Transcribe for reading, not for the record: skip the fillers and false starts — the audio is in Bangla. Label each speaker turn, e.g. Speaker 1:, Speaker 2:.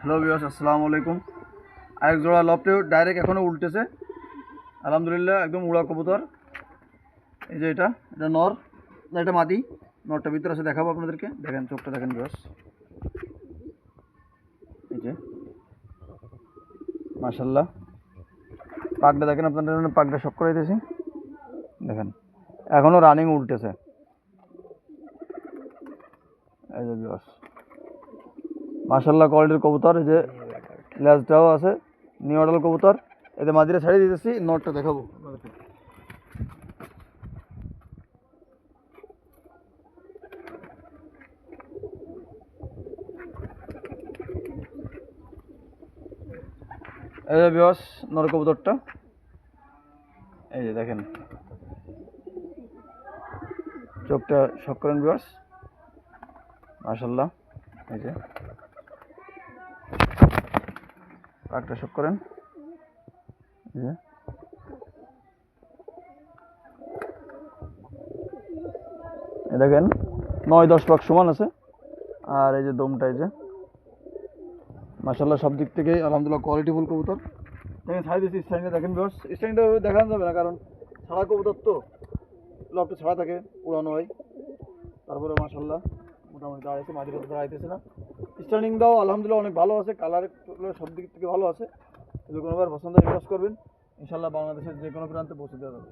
Speaker 1: হ্যালো ভিউয়ার্স, আসসালামু আলাইকুম। আরেক জোড়া লফটে ডাইরেক্ট এখনও উল্টেছে, আলহামদুলিল্লাহ। একদম উড়া কবুতর। এই যে এটা নর না, এটা মাদি। নরটা ভিতরে আছে, দেখাবো আপনাদেরকে। দেখেন চোখটা, দেখেন ভিউয়ার্স। এই যে মাশাল্লাহ, পাকটা দেখেন আপনাদের, পাকটা শক করে দিয়েছি। দেখেন এখনও রানিং উল্টেছে। এই যে ভিউয়ার্স, মাশাল্লাহ কোয়ালিটির কবুতর। এই যে লেজটাও আছে, নিউ মডেল কবুতর। এতে মাদিরা ছাড়িয়ে দিতেছি, নটটা দেখাবো আপনাদেরকে। এই যে ভিউয়ার্স, নর কবুতরটা। এই যে দেখেন চোখটা শক করেন ভিউয়ার্স, মাশাল্লাহ। এই যে পাকটা শক করেন। এই যে দেখেন 9-10 পাক সমান আছে। আর এই যে দমটা, এই যে মাশাল্লাহ, সব দিক থেকেই আলহামদুলিল্লাহ কোয়ালিটিফুল কবুতর। দেখেন ছাড়ি দিচ্ছি স্ট্যান্ডে, দেখেন ভিউয়ার্স। স্ট্যান্ডটা দেখানো যাবে না, কারণ ছাড়া কবুতর তো, লফটে ছাড়া থাকে, উড়ানো হয়। তারপরে মাশাল্লাহ মোটামুটি দাঁড়াইছে, মাঝে দাঁড়াইতেছে না। স্ট্যান্ডিংটাও আলহামদুলিল্লাহ অনেক ভালো আছে, কালার সব দিক থেকে ভালো আছে। যদি কোনোবার পছন্দ ইনভেস্ট করবেন, ইনশাল্লাহ বাংলাদেশের যে কোনো প্রান্তে পৌঁছে দেওয়া যাবে।